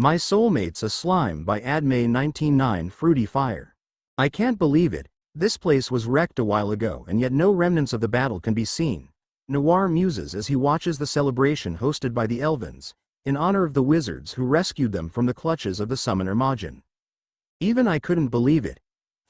My soulmate's a slime by admay19 Fruity Fire. I can't believe it, this place was wrecked a while ago and yet no remnants of the battle can be seen. Noir muses as he watches the celebration hosted by the Elvins, in honor of the wizards who rescued them from the clutches of the summoner Majin. Even I couldn't believe it.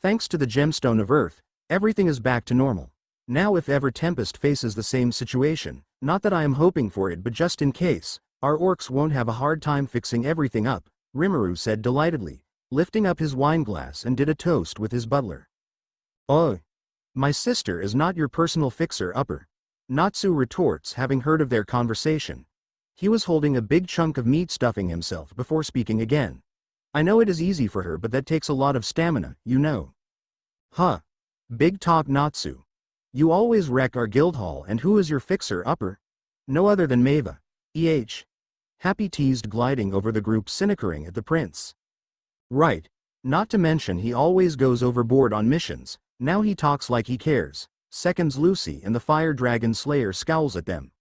Thanks to the gemstone of Earth, everything is back to normal. Now if ever Tempest faces the same situation, not that I am hoping for it but just in case, our orcs won't have a hard time fixing everything up, Rimuru said delightedly, lifting up his wineglass and did a toast with his butler. Oh, my sister is not your personal fixer-upper, Natsu retorts, having heard of their conversation. He was holding a big chunk of meat stuffing himself before speaking again. I know it is easy for her but that takes a lot of stamina, you know. Huh. Big talk Natsu. You always wreck our guild hall and who is your fixer-upper? No other than Mava. Happy teased gliding over the group snickering at the prince. Right. Not to mention he always goes overboard on missions, now he talks like he cares, seconds Lucy and the fire dragon slayer scowls at them.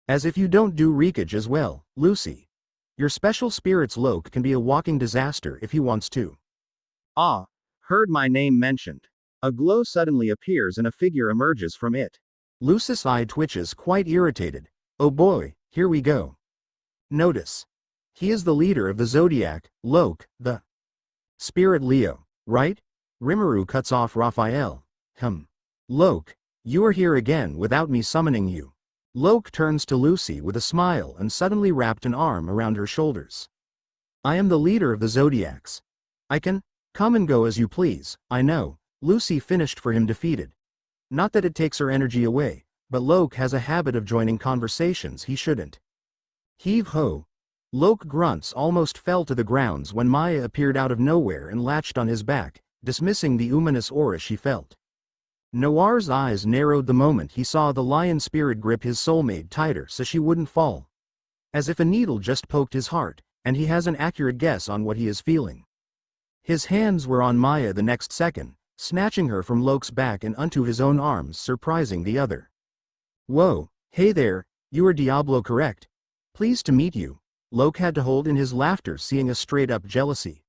As if you don't do wreckage as well, Lucy. Your special spirit's Loke can be a walking disaster if he wants to. Ah. Heard my name mentioned. A glow suddenly appears and a figure emerges from it. Lucy's eye twitches quite irritated. Oh boy, here we go. Notice. He is the leader of the Zodiac, Loke, the Spirit Leo, right? Rimuru cuts off Raphael. Loke, you are here again without me summoning you. Loke turns to Lucy with a smile and suddenly wrapped an arm around her shoulders. I am the leader of the Zodiacs. I can come and go as you please, I know, Lucy finished for him defeated. Not that it takes her energy away, but Loke has a habit of joining conversations he shouldn't. Heave-ho. Loke grunts almost fell to the grounds when Maya appeared out of nowhere and latched on his back, dismissing the ominous aura she felt. Noir's eyes narrowed the moment he saw the lion spirit grip his soulmate tighter so she wouldn't fall. As if a needle just poked his heart, and he has an accurate guess on what he is feeling. His hands were on Maya the next second, snatching her from Loke's back and onto his own arms, surprising the other. Whoa, hey there, you are Diablo correct? Pleased to meet you, Loke had to hold in his laughter seeing a straight-up jealousy.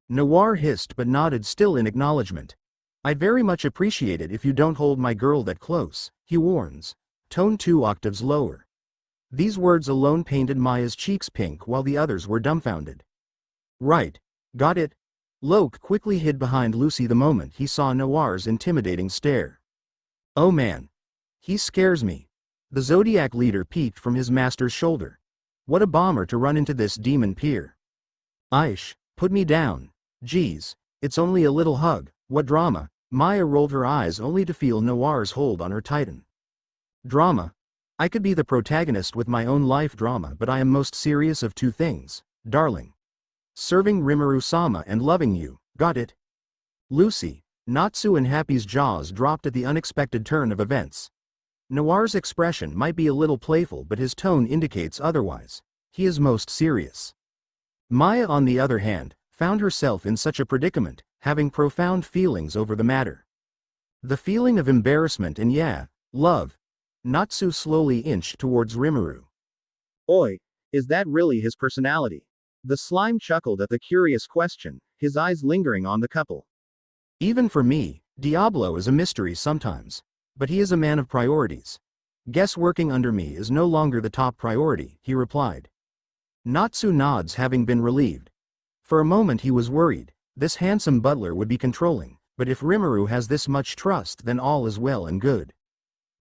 Noir hissed but nodded still in acknowledgement. I'd very much appreciate it if you don't hold my girl that close, he warns, tone 2 octaves lower. These words alone painted Maya's cheeks pink while the others were dumbfounded. Right, got it? Loke quickly hid behind Lucy the moment he saw Noir's intimidating stare. Oh man. He scares me. The Zodiac leader peeked from his master's shoulder. What a bomber to run into this demon peer. Aish, put me down. Geez, it's only a little hug, what drama? Maya rolled her eyes only to feel Noir's hold on her tighten. Drama? I could be the protagonist with my own life drama but I am most serious of two things, darling. Serving Rimuru-sama and loving you, got it? Lucy, Natsu and Happy's jaws dropped at the unexpected turn of events. Noir's expression might be a little playful but his tone indicates otherwise. He is most serious. Maya on the other hand, found herself in such a predicament, having profound feelings over the matter. The feeling of embarrassment and love. Natsu slowly inched towards Rimuru. Oi, is that really his personality? The slime chuckled at the curious question, his eyes lingering on the couple. Even for me, Diablo is a mystery sometimes. But he is a man of priorities. Guess working under me is no longer the top priority, he replied. Natsu nods, having been relieved. For a moment he was worried, this handsome butler would be controlling, but if Rimuru has this much trust then all is well and good.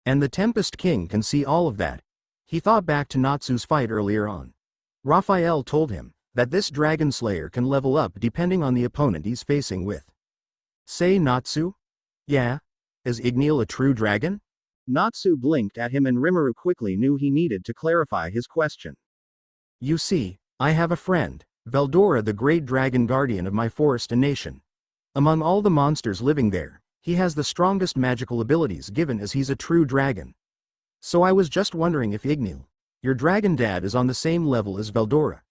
And the Tempest King can see all of that. He thought back to Natsu's fight earlier on. Raphael told him that this dragon slayer can level up depending on the opponent he's facing with. Say Natsu? Yeah? Is Igneel a true dragon? Natsu blinked at him and Rimuru quickly knew he needed to clarify his question. You see, I have a friend, Veldora, the great dragon guardian of my forest and nation. Among all the monsters living there, he has the strongest magical abilities given as he's a true dragon. So I was just wondering if Igneel, your dragon dad, is on the same level as Veldora.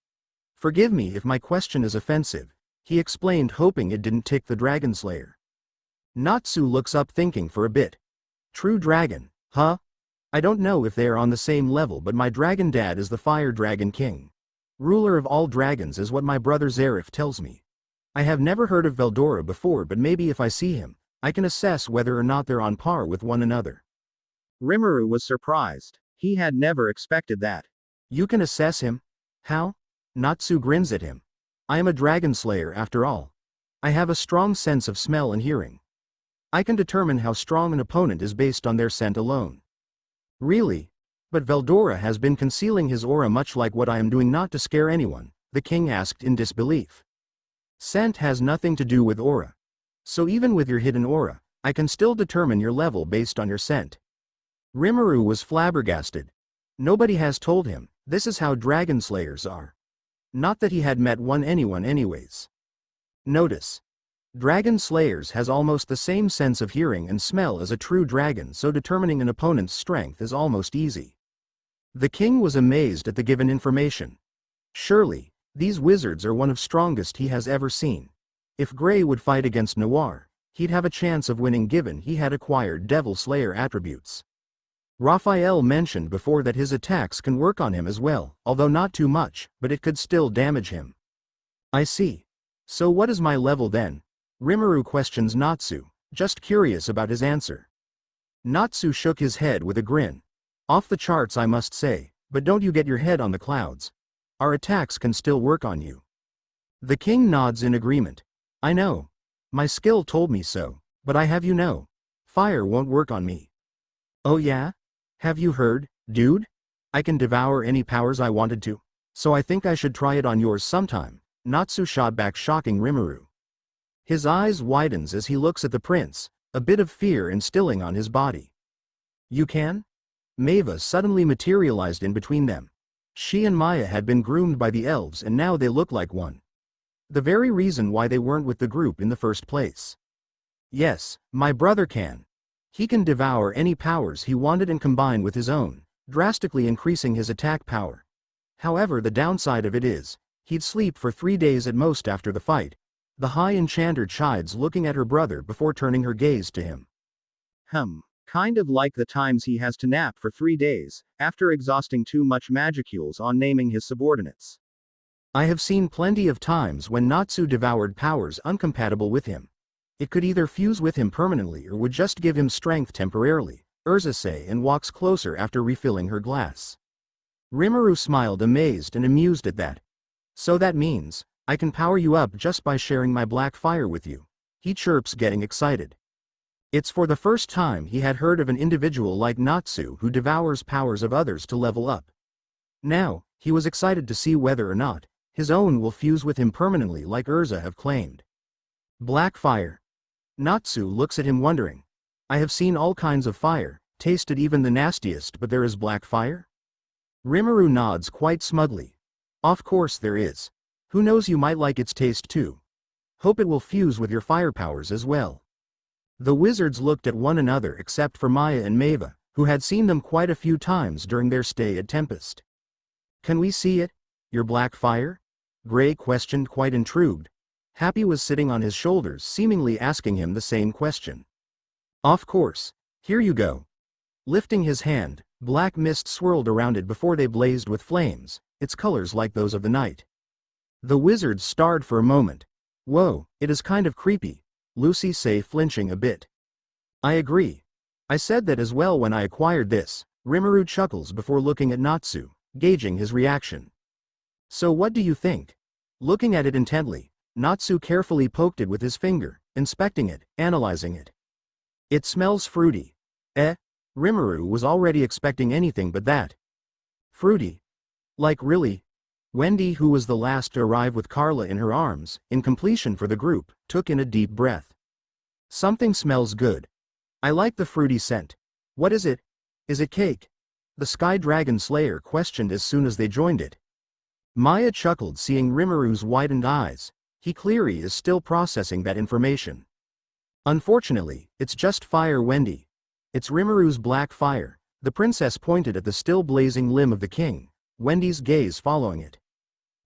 Forgive me if my question is offensive, he explained, hoping it didn't tick the dragon slayer. Natsu looks up thinking for a bit. True dragon, huh? I don't know if they are on the same level but my dragon dad is the fire dragon king. Ruler of all dragons is what my brother Zarif tells me. I have never heard of Veldora before, but maybe if I see him, I can assess whether or not they're on par with one another. Rimuru was surprised. He had never expected that. You can assess him? How? Natsu grins at him. I am a dragon slayer after all. I have a strong sense of smell and hearing. I can determine how strong an opponent is based on their scent alone. Really? But Veldora has been concealing his aura much like what I am doing, not to scare anyone, the king asked in disbelief. Scent has nothing to do with aura. So even with your hidden aura, I can still determine your level based on your scent. Rimuru was flabbergasted. Nobody has told him, this is how dragon slayers are. Not that he had met anyone anyways. Notice. Dragon slayers has almost the same sense of hearing and smell as a true dragon, so determining an opponent's strength is almost easy. The king was amazed at the given information. Surely, these wizards are one of strongest he has ever seen. If Grey would fight against Noir, he'd have a chance of winning given he had acquired Devil Slayer attributes. Raphael mentioned before that his attacks can work on him as well, although not too much, but it could still damage him. I see. So what is my level then? Rimuru questions Natsu, just curious about his answer. Natsu shook his head with a grin. Off the charts, I must say, but don't you get your head on the clouds. Our attacks can still work on you. The king nods in agreement. I know. My skill told me so, but I have you know. Fire won't work on me. Oh yeah? Have you heard, dude? I can devour any powers I wanted to. So I think I should try it on yours sometime. Natsu shot back, shocking Rimuru. His eyes widens as he looks at the prince, a bit of fear instilling on his body. You can? Maeva suddenly materialized in between them. She and Maya had been groomed by the elves and now they look like one. The very reason why they weren't with the group in the first place. Yes, my brother can. He can devour any powers he wanted and combine with his own, drastically increasing his attack power. However, the downside of it is, he'd sleep for 3 days at most after the fight. The High Enchanter chides, looking at her brother before turning her gaze to him. Kind of like the times he has to nap for 3 days, after exhausting too much magicules on naming his subordinates. I have seen plenty of times when Natsu devoured powers incompatible with him. It could either fuse with him permanently or would just give him strength temporarily, Urza say, and walks closer after refilling her glass. Rimuru smiled, amazed and amused at that. So that means, I can power you up just by sharing my black fire with you. He chirps, getting excited. It's for the first time he had heard of an individual like Natsu who devours powers of others to level up. Now, he was excited to see whether or not his own will fuse with him permanently like Urza have claimed. Black fire. Natsu looks at him wondering. I have seen all kinds of fire, tasted even the nastiest, but there is black fire? Rimuru nods quite smugly. Of course there is. Who knows, you might like its taste too. Hope it will fuse with your fire powers as well. The wizards looked at one another except for Maya and Maeva, who had seen them quite a few times during their stay at Tempest. Can we see it? Your black fire? Grey questioned, quite intrigued. Happy was sitting on his shoulders, seemingly asking him the same question. Of course. Here you go. Lifting his hand, black mist swirled around it before they blazed with flames, its colors like those of the night. The wizards stared for a moment. Whoa, it is kind of creepy, Lucy say, flinching a bit. I agree. I said that as well when I acquired this. Rimuru chuckles before looking at Natsu, gauging his reaction. So what do you think? Looking at it intently, Natsu carefully poked it with his finger, inspecting it, analyzing it. It smells fruity. Rimuru was already expecting anything but that. Fruity? Like really? Wendy, who was the last to arrive with Carla in her arms, in completion for the group, took in a deep breath. Something smells good. I like the fruity scent. What is it? Is it cake? The Sky Dragon Slayer questioned as soon as they joined it. Maya chuckled, seeing Rimuru's widened eyes. He clearly is still processing that information. Unfortunately, it's just fire, Wendy. It's Rimuru's black fire. The princess pointed at the still blazing limb of the king, Wendy's gaze following it.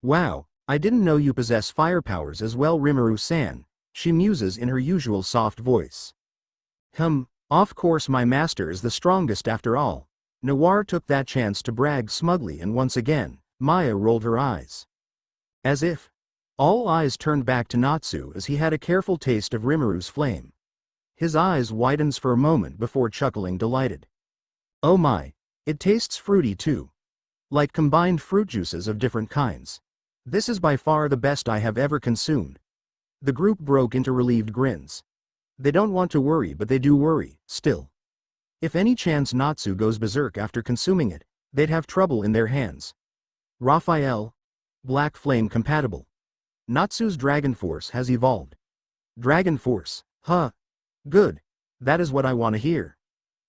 Wow, I didn't know you possess fire powers as well, Rimuru-san, she muses in her usual soft voice. Of course my master is the strongest after all. Noir took that chance to brag smugly, and once again, Maya rolled her eyes. As if. All eyes turned back to Natsu as he had a careful taste of Rimaru's flame. His eyes widens for a moment before chuckling delighted. Oh my, it tastes fruity too. Like combined fruit juices of different kinds. This is by far the best I have ever consumed. The group broke into relieved grins. They don't want to worry, but they do worry, still. If any chance Natsu goes berserk after consuming it, they'd have trouble in their hands. Raphael. Black flame compatible. Natsu's Dragon Force has evolved. Dragon Force, huh? Good. That is what I want to hear.